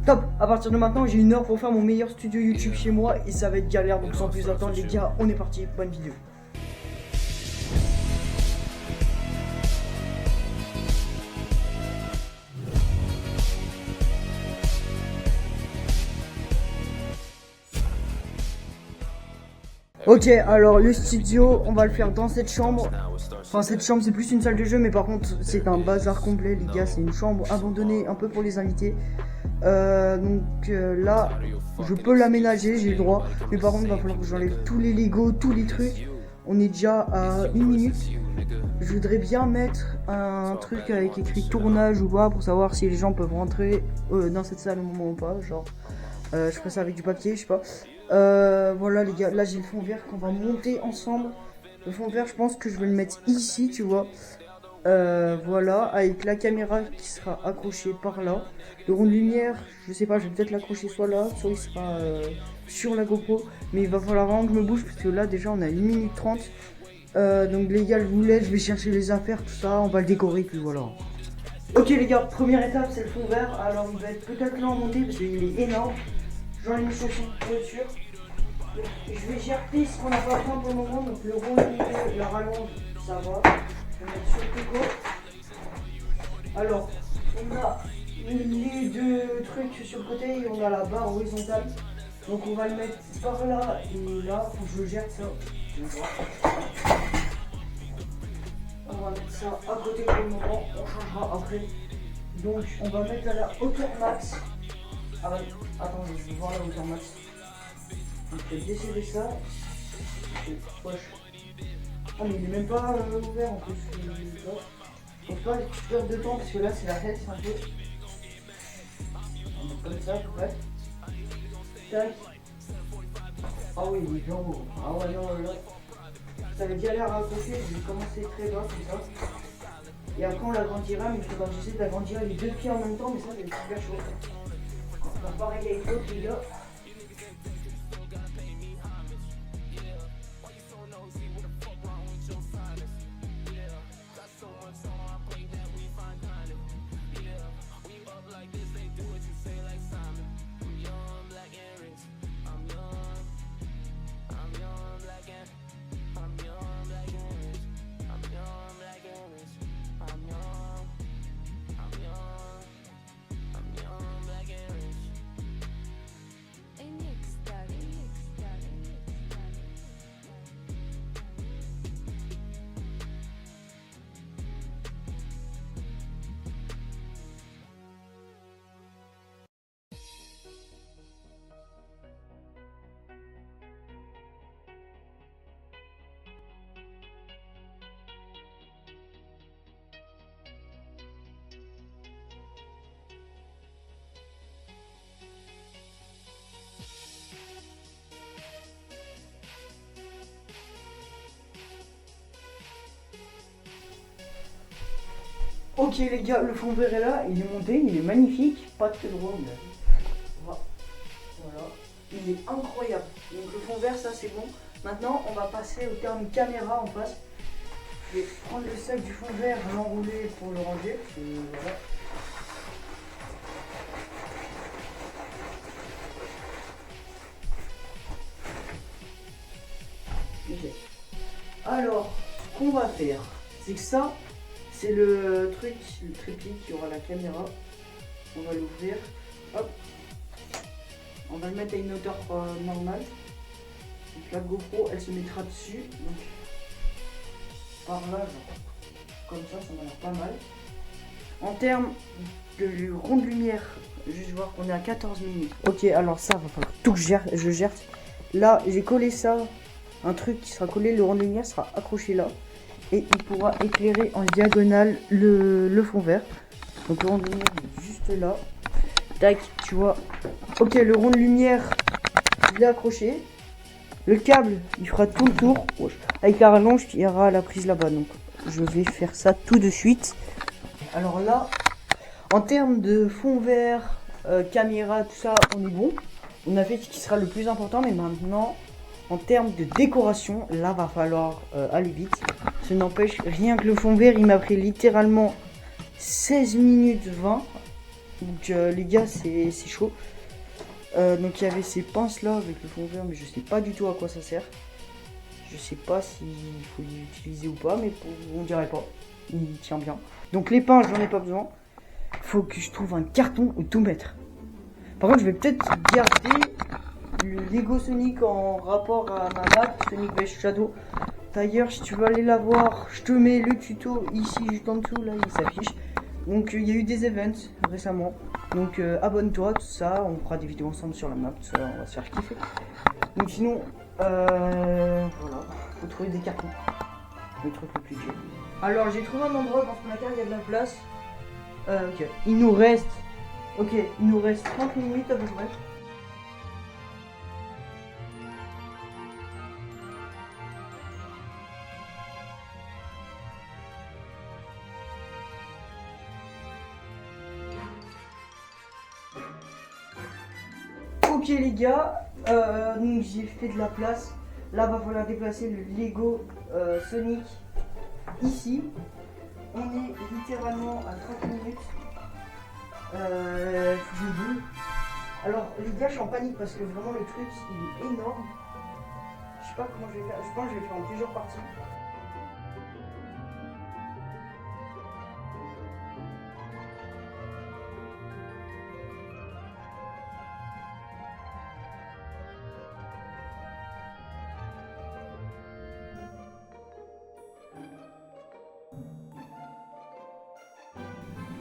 Top, à partir de maintenant, j'ai 1 heure pour faire mon meilleur studio YouTube chez moi et ça va être galère, donc sans plus attendre les gars, on est parti, bonne vidéo. Ok, alors le studio, on va le faire dans cette chambre. Enfin, cette chambre, c'est plus une salle de jeu, mais par contre, c'est un bazar complet, les gars. C'est une chambre abandonnée un peu pour les invités. Là, je peux l'aménager, j'ai le droit. Mais par contre, il va falloir que j'enlève tous les Lego, tous les trucs. On est déjà à 1 minute. Je voudrais bien mettre un truc avec écrit tournage ou pas pour savoir si les gens peuvent rentrer dans cette salle au moment ou pas. Genre, je ferai ça avec du papier, je sais pas. Voilà les gars, là j'ai le fond vert qu'on va monter ensemble. Le fond vert, je pense que je vais le mettre ici, tu vois. Voilà, avec la caméra qui sera accrochée par là. Le rond de lumière, je sais pas, je vais peut-être l'accrocher soit là, soit il sera sur la GoPro. Mais il va falloir vraiment que je me bouge parce que là déjà on a 1 minute 30. Donc les gars, je vous laisse, je vais chercher les affaires, tout ça, on va le décorer, puis voilà. Ok les gars, première étape c'est le fond vert. Alors il va être peut-être long à monter parce qu'il est énorme. J'enlève mes chaussons pour être sûr. Je vais gerter ce qu'on n'a pas besoin pour le moment. Donc le rond, la rallonge, ça va. Je vais mettre sur le pico. Alors, on a les 2 trucs sur le côté et on a la barre horizontale. Donc on va le mettre par là et là. Faut que je gère ça. On va mettre ça à côté pour le moment. On changera après. Donc on va mettre à la hauteur max. Ah ouais, attendez, je vais voir la hauteur max. Donc je vais décider ça. Wesh. Ah mais il est même pas ouvert en plus. Faut pas perdre de temps parce que là c'est la tête un peu. On met comme ça, tout près. Tac. Ah oui, il est bien haut. Ah ouais, non, là. Ça va être galère à accrocher, je vais commencer très bas comme ça. Et après on l'agrandira, mais il faudra que j'essaie d'agrandir les 2 pieds en même temps, mais ça va être super chaud. On va pareil avec l'autre les gars. Ok les gars, le fond vert est là, il est monté, il est magnifique, pas de drone. Voilà, il est incroyable. Donc le fond vert, ça c'est bon. Maintenant, on va passer au terme caméra en face. Je vais prendre le sac du fond vert, l'enrouler pour le ranger. Voilà. Okay. Alors, ce qu'on va faire, c'est que ça, c'est le truc, le trépied qui aura la caméra. On va l'ouvrir. Hop. On va le mettre à une hauteur normale. Donc la GoPro, elle se mettra dessus. Donc par là, genre, comme ça m'a l'air pas mal. En termes de rond de lumière, juste voir qu'on est à 14 minutes. Ok, alors ça, va falloir tout que je gère. Là, j'ai collé ça. Un truc qui sera collé, le rond de lumière sera accroché là. Et il pourra éclairer en diagonale le fond vert. Donc le rond de lumière est juste là. Tac, tu vois. Ok, le rond de lumière, je l'ai accroché. Le câble, il fera tout le tour. Avec la rallonge qui ira à la prise là-bas. Donc je vais faire ça tout de suite. Alors là, en termes de fond vert, caméra, tout ça, on est bon. On a fait ce qui sera le plus important. Mais maintenant, en termes de décoration, là va falloir aller vite. Ce n'empêche, rien que le fond vert, il m'a pris littéralement 16 minutes 20. Donc les gars, c'est chaud. Donc il y avait ces pinces là avec le fond vert, mais je sais pas du tout à quoi ça sert. Je sais pas s'il faut l'utiliser ou pas, mais on dirait pas. Il tient bien. Donc les pinces, j'en ai pas besoin. Faut que je trouve un carton où tout mettre. Par contre, je vais peut-être garder le Lego Sonic en rapport à ma map, Sonic Vs Shadow. D'ailleurs, si tu veux aller la voir, je te mets le tuto ici, juste en dessous, là, il s'affiche. Donc, il y a eu des events récemment. Donc, abonne-toi, tout ça. On fera des vidéos ensemble sur la map, tout ça, on va se faire kiffer. Donc, sinon, voilà, faut trouver des cartons. Le truc le plus dur. Alors, j'ai trouvé un endroit dans ce placard, il y a de la place. Ok, il nous reste 30 minutes à peu près. Ok les gars, donc j'ai fait de la place. Là va falloir déplacer le Lego Sonic ici. On est littéralement à 30 minutes. Je boule. Alors les gars, je suis en panique parce que vraiment le truc il est énorme. Je sais pas comment je vais faire. Je pense que je vais faire en plusieurs parties.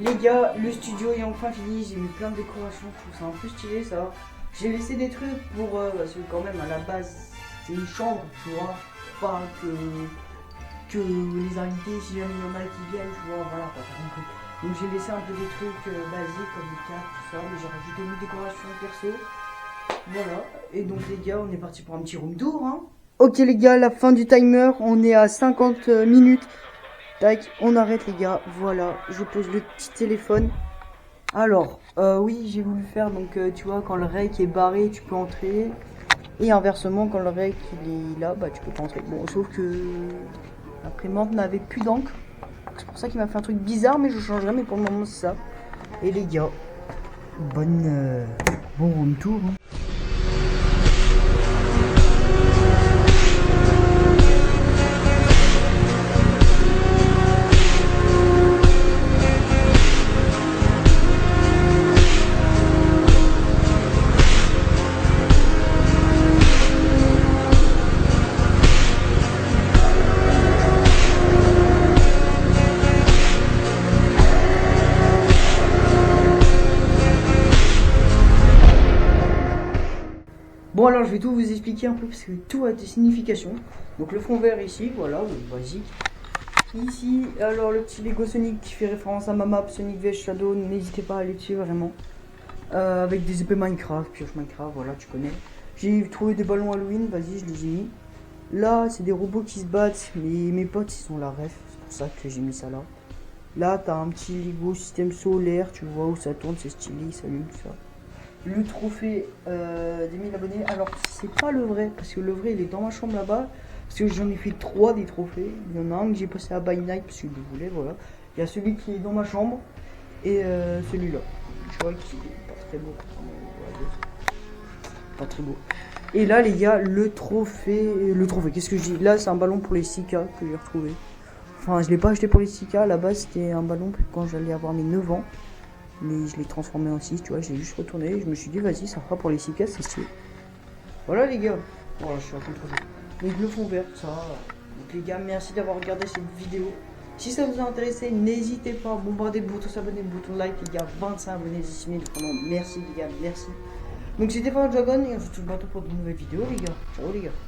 Les gars, le studio est enfin fini, j'ai mis plein de décorations, je trouve ça un peu stylé ça. J'ai laissé des trucs pour, parce que quand même à la base c'est une chambre, tu vois, pas que les invités, si jamais il y en a qui viennent, tu vois, voilà, pas compris. Donc j'ai laissé un peu des trucs basiques comme les cartes, tout ça, mais j'ai rajouté une décoration perso. Voilà, et donc les gars, on est parti pour un petit room tour, hein. Ok les gars, la fin du timer, on est à 50 minutes. Tac, on arrête les gars, voilà, je pose le petit téléphone. Alors, oui, j'ai voulu faire, donc tu vois, quand le rec est barré, tu peux entrer. Et inversement, quand le rec il est là, bah tu peux pas entrer. Bon, sauf que l'imprimante n'avait plus d'encre. C'est pour ça qu'il m'a fait un truc bizarre, mais je changerai, mais pour le moment c'est ça. Et les gars, bon room tour. Hein. Bon alors je vais tout vous expliquer un peu parce que tout a des significations. Donc le fond vert ici, voilà, basique. Ici, alors le petit Lego Sonic qui fait référence à ma map Sonic vs Shadow, n'hésitez pas à aller dessus vraiment. Avec des épées Minecraft, pioche Minecraft, voilà tu connais. J'ai trouvé des ballons Halloween, vas-y je les ai mis. Là c'est des robots qui se battent, mais mes potes ils sont la ref, c'est pour ça que j'ai mis ça là. Là t'as un petit Lego système solaire, tu vois où ça tourne, c'est stylé, ça allume tout ça. Le trophée des 1000 abonnés, alors c'est pas le vrai, parce que le vrai il est dans ma chambre là-bas, parce que j'en ai fait 3 des trophées. Il y en a un que j'ai passé à By Night parce que je le voulais, voilà. Il y a celui qui est dans ma chambre, et celui-là, tu vois, qui est pas très beau, pas très beau. Et là les gars, le trophée, qu'est-ce que je dis? Là c'est un ballon pour les 6K que j'ai retrouvé. Enfin je l'ai pas acheté pour les 6K, à la base c'était un ballon quand j'allais avoir mes 9 ans. Mais je l'ai transformé en 6, tu vois, je l'ai juste retourné et je me suis dit vas-y ça fera pour les 6 cases, c'est stylé. Voilà les gars, voilà je suis à contre. Donc le fond vert, ça. Donc les gars, merci d'avoir regardé cette vidéo. Si ça vous a intéressé, n'hésitez pas à bombarder le bouton s'abonner, le bouton like les gars, 25 abonnés d'ici, vraiment merci les gars, merci. Donc c'était pas Dragon et on se retrouve bientôt pour de nouvelles vidéos les gars. Ciao les gars.